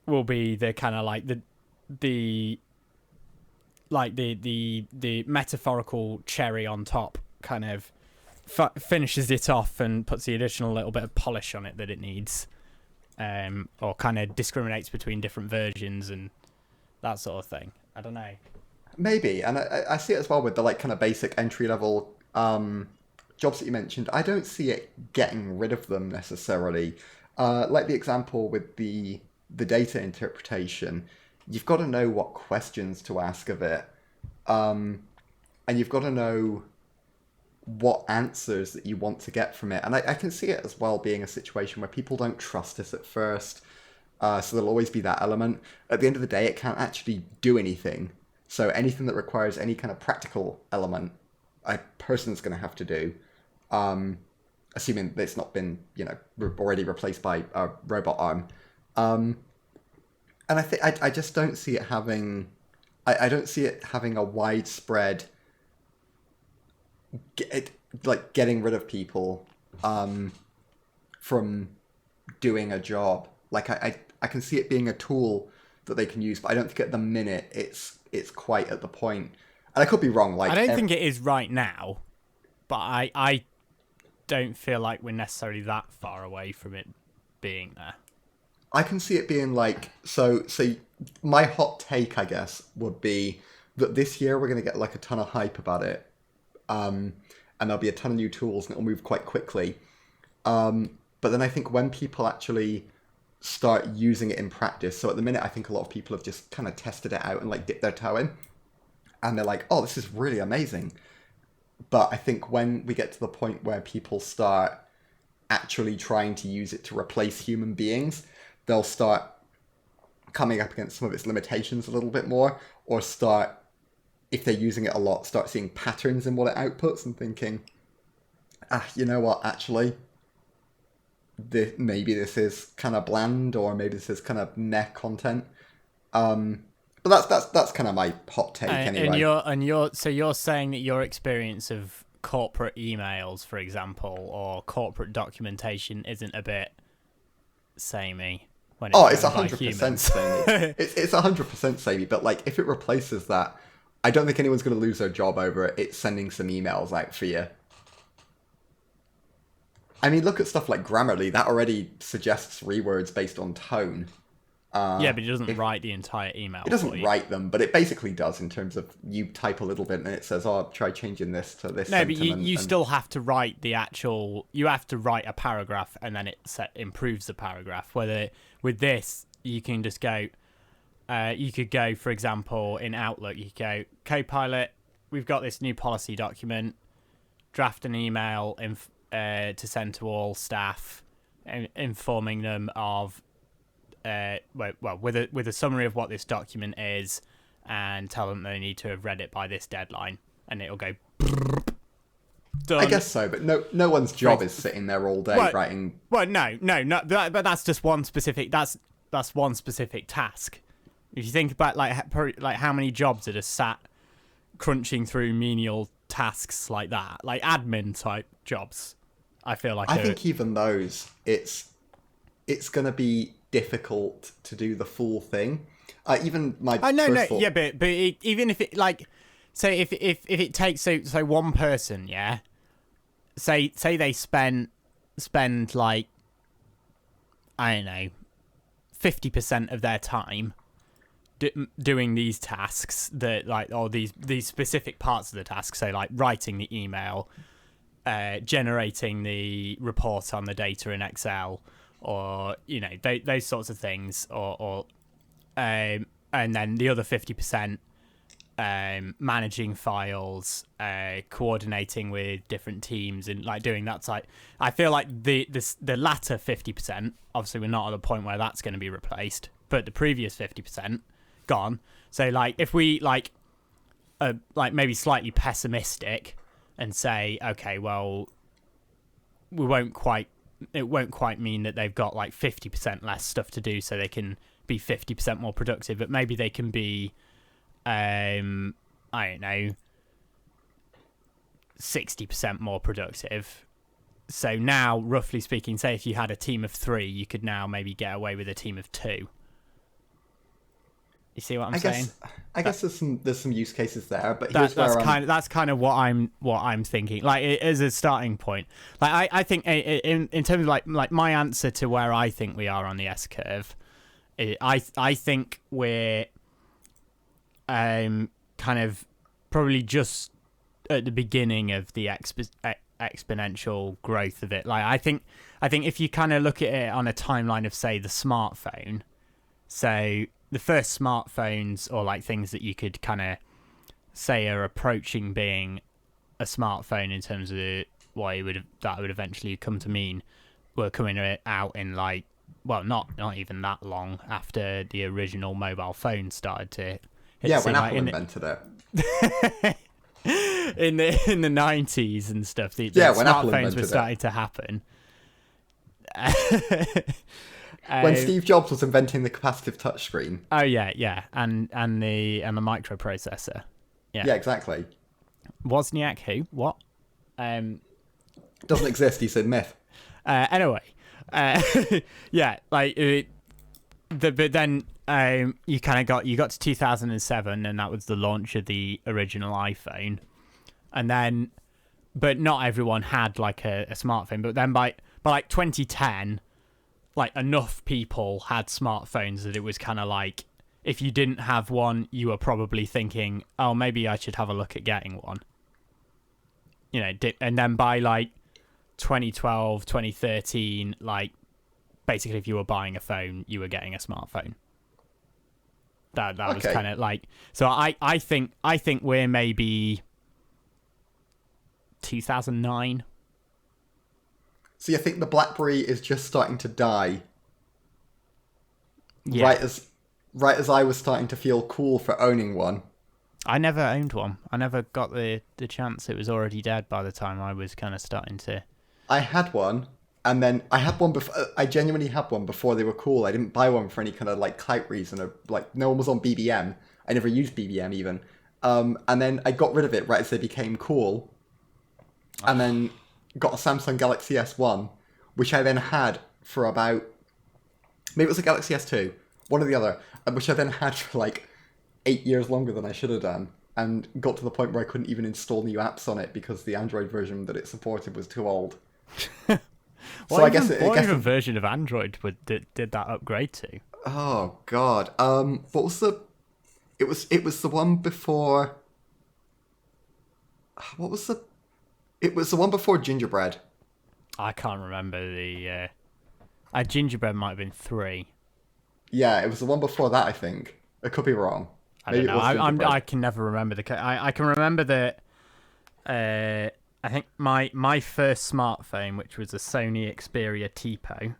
will be the kind of like the metaphorical cherry on top, kind of finishes it off and puts the additional little bit of polish on it that it needs, or kind of discriminates between different versions and that sort of thing. I don't know. Maybe, and I see it as well with the like kind of basic entry level jobs that you mentioned. I don't see it getting rid of them necessarily. Like the example with the data interpretation, you've got to know what questions to ask of it, and you've got to know what answers that you want to get from it. And I can see it as well being a situation where people don't trust us at first, so there'll always be that element. At the end of the day, it can't actually do anything. So anything that requires any kind of practical element, a person's going to have to do, assuming that it's not been, already replaced by a robot arm. And I just don't see it having, I don't see it having a widespread, getting rid of people from doing a job. Like I can see it being a tool that they can use, but I don't think at the minute it's quite at the point. And I could be wrong. Like I don't think it is right now, but I don't feel like we're necessarily that far away from it being there. I can see it being like so my hot take, I guess, would be that this year we're going to get like a ton of hype about it, and there'll be a ton of new tools and it'll move quite quickly. But then I think when people actually start using it in practice, so at the minute I think a lot of people have just kind of tested it out and like dipped their toe in, and they're like, oh, this is really amazing. But I think when we get to the point where people start actually trying to use it to replace human beings, they'll start coming up against some of its limitations a little bit more, or start, if they're using it a lot, start seeing patterns in what it outputs and thinking, you know what, actually, maybe this is kind of bland, or maybe this is kind of meh content. But that's kind of my hot take anyway. And you're saying that your experience of corporate emails, for example, or corporate documentation isn't a bit samey. It's 100% samey. It's 100% samey. But like, if it replaces that, I don't think anyone's going to lose their job over it. It's sending some emails out for you. I mean, look at stuff like Grammarly. That already suggests rewords based on tone. Yeah, but it doesn't write the entire email. It doesn't write them, but it basically does in terms of you type a little bit and it says, oh, try changing this to this. No, but you still have to write the actual... You have to write a paragraph and then it improves the paragraph. Whether with this, you can just go... you could go, for example, in Outlook, you could go, Copilot, we've got this new policy document, draft an email to send to all staff, informing them of... with a summary of what this document is, and tell them they need to have read it by this deadline, and it'll go done. I guess so, but no one's job is sitting there all day writing. Well, no, but that's just one specific. That's one specific task. If you think about like how many jobs are just sat crunching through menial tasks like that, like admin type jobs, I feel like. I think even those, it's gonna be difficult to do the full thing. Even my yeah, but even if it like, say if it takes so one person, yeah, say they spend like, I don't know, 50% of their time doing these tasks that like, or these specific parts of the task, so like writing the email, generating the report on the data in Excel, or you know those sorts of things, or and then the other 50% managing files, coordinating with different teams, and like doing that side. I feel like the latter 50%, obviously we're not at the point where that's going to be replaced, but the previous 50% gone. So like if we like maybe slightly pessimistic and say, okay, well, it won't quite mean that they've got like 50% less stuff to do so they can be 50% more productive, but maybe they can be I don't know, 60% more productive. So now, roughly speaking, say if you had a team of 3, you could now maybe get away with a team of 2. You see what I'm saying? I guess there's some use cases there, but that's kind of what I'm thinking. Like as a starting point, like I think in terms of like my answer to where I think we are on the S curve, I think we're kind of probably just at the beginning of the exponential growth of it. Like I think if you kind of look at it on a timeline of say the smartphone, so the first smartphones, or like things that you could kind of say are approaching being a smartphone in terms of what that would eventually come to mean, were coming out in like, well, not even that long after the original mobile phone started to hit. Yeah, when Apple invented it. in the 90s and stuff, the when Apple smartphones were starting to happen. When Steve Jobs was inventing the capacitive touchscreen. Oh yeah, and the microprocessor. Yeah, exactly. Wozniak, who? What? Doesn't exist. He said myth. Anyway, yeah, like but then you got to 2007, and that was the launch of the original iPhone, and then, but not everyone had like a smartphone. But then by like 2010, like enough people had smartphones that it was kind of like, if you didn't have one, you were probably thinking, oh, maybe I should have a look at getting one. You know, and then by like 2012, 2013, like basically if you were buying a phone, you were getting a smartphone. That was kind of like, so I think we're maybe 2009. So you think the BlackBerry is just starting to die? Yeah. Right as I was starting to feel cool for owning one. I never owned one. I never got the chance. It was already dead by the time I was kind of starting to... I had one, and then I had one before. I genuinely had one before they were cool. I didn't buy one for any kind of like clout reason, or like no one was on BBM. I never used BBM even. And then I got rid of it right as they became cool. And then got a Samsung Galaxy S1, which I then had for about... Maybe it was a Galaxy S2, one or the other, which I then had for like 8 years longer than I should have done, and got to the point where I couldn't even install new apps on it because the Android version that it supported was too old. What even version of Android did that upgrade to? Oh God, what was the? It was the one before. What was the? It was the one before Gingerbread. I can't remember the. Gingerbread might have been 3. Yeah, it was the one before that. I think I could be wrong. I don't know. I can never remember I can remember that. I think my first smartphone, which was a Sony Xperia Tipo,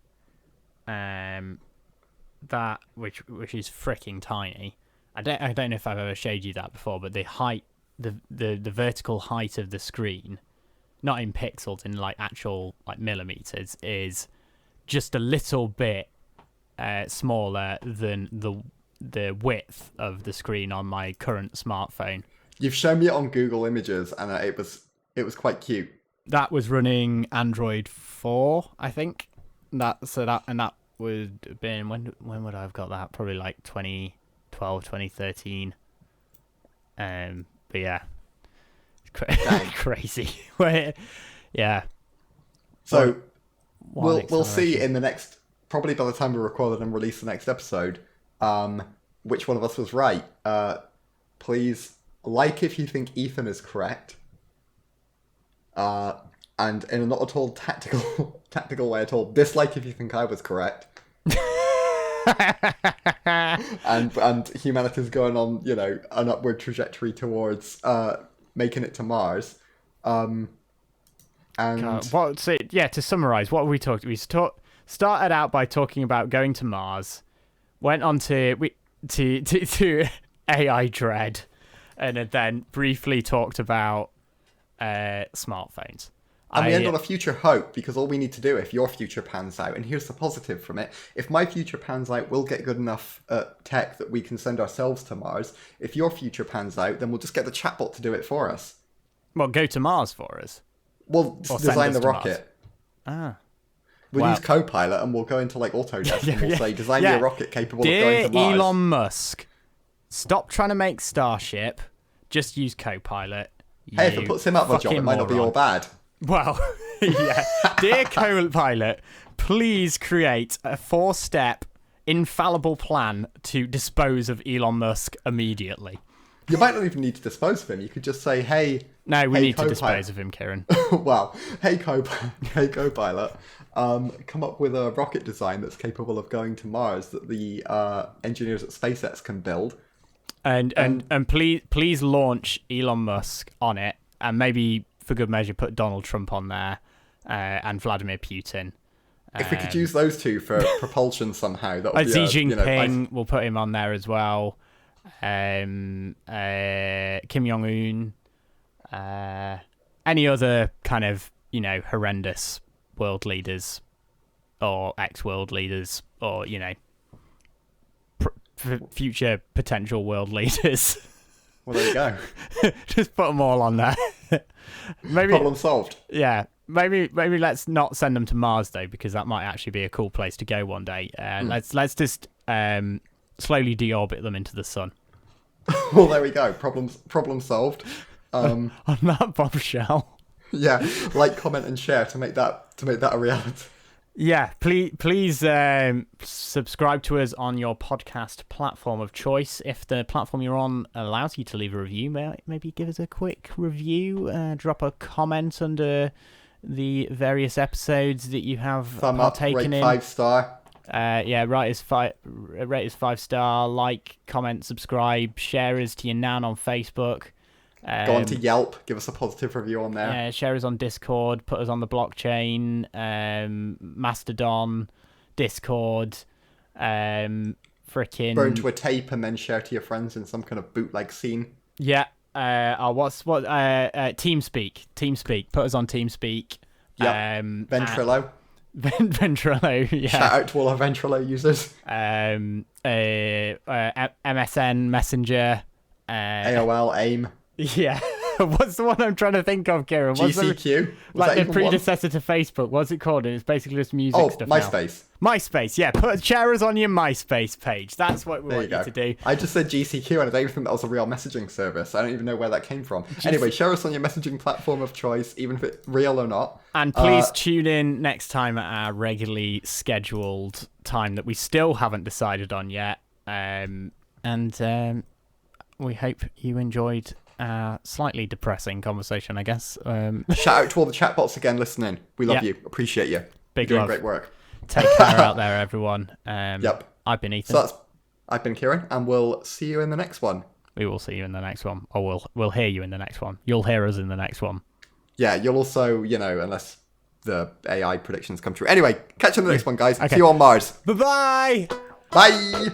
that which is freaking tiny. I don't know if I've ever showed you that before, but the height, the vertical height of the screen, not in pixels, in like actual like millimeters, is just a little bit smaller than the width of the screen on my current smartphone. You've shown me it on Google Images, and it was quite cute. That was running Android 4, I think. That would have been, when would I have got that? Probably like 2012, 2013. But yeah, crazy. Yeah. So we'll see in the next, probably by the time we record it and release the next episode, which one of us was right. Please like if you think Ethan is correct. And in a not at all tactical way at all, dislike if you think I was correct. and humanity's going on, an upward trajectory towards making it to Mars. To summarize, what we talked, started out by talking about going to Mars, went on to AI dread, and then briefly talked about smartphones. And we end on a future hope, because all we need to do, if your future pans out, and here's the positive from it, if my future pans out, we'll get good enough tech that we can send ourselves to Mars. If your future pans out, then we'll just get the chatbot to do it for us. Well, go to Mars for us. We'll design the rocket. Mars. We'll use Copilot, and we'll go into like Autodesk, and we'll say, design me a rocket capable of going to Mars. Dear Elon Musk, stop trying to make Starship. Just use Copilot. Hey, if it puts him out of a job, it might not be all bad. Well, yeah. Dear Copilot, please create a 4-step infallible plan to dispose of Elon Musk immediately. You might not even need to dispose of him. You could just say, hey... No, we need to dispose of him, Kieran. Well, hey Copilot, come up with a rocket design that's capable of going to Mars that the engineers at SpaceX can build. And please launch Elon Musk on it, and maybe for good measure put Donald Trump on there, and Vladimir Putin. If we could use those two for propulsion somehow, that would be Xi Jinping, we'll put him on there as well. Kim Jong-un, any other kind of horrendous world leaders or ex-world leaders, or future potential world leaders. Well, there you go. Just put them all on there. Maybe problem solved. Yeah, maybe let's not send them to Mars though, because that might actually be a cool place to go one day. Let's just slowly deorbit them into the sun. Well, there we go. Problem solved. On that bombshell. Yeah, like, comment, and share to make that a reality. Yeah, please subscribe to us on your podcast platform of choice. If the platform you're on allows you to leave a review, maybe give us a quick review. Drop a comment under the various episodes that you have partaken in. 5-star. Rate us 5-star. Like, comment, subscribe, share us to your nan on Facebook. Go on to Yelp, give us a positive review on there. Yeah, share us on Discord, put us on the blockchain, Mastodon, Discord, Throw into a tape and then share to your friends in some kind of bootleg scene. Yeah. TeamSpeak. Put us on TeamSpeak. Yep. Ventrilo. Ventrilo, yeah. Shout out to all our Ventrilo users. MSN Messenger. AOL, AIM. Yeah. What's the one I'm trying to think of, Kieran? GCQ? Like the predecessor to Facebook. What's it called? And it's basically just music stuff MySpace. Now. MySpace, yeah. Share us on your MySpace page. That's what we want you to do. I just said GCQ and I don't even think that was a real messaging service. I don't even know where that came from. Anyway, share us on your messaging platform of choice, even if it's real or not. And please tune in next time at our regularly scheduled time that we still haven't decided on yet. We hope you enjoyed our slightly depressing conversation, I guess. Shout out to all the chatbots again listening. We love you. Appreciate you. Big You're love. doing great work. Take care out there, everyone. Yep. I've been Ethan. I've been Kieran, and we'll see you in the next one. We will see you in the next one. Or we'll hear you in the next one. You'll hear us in the next one. Yeah, you'll also, unless the AI predictions come true. Anyway, catch you in the next one, guys. Okay. See you on Mars. Bye-bye. Bye.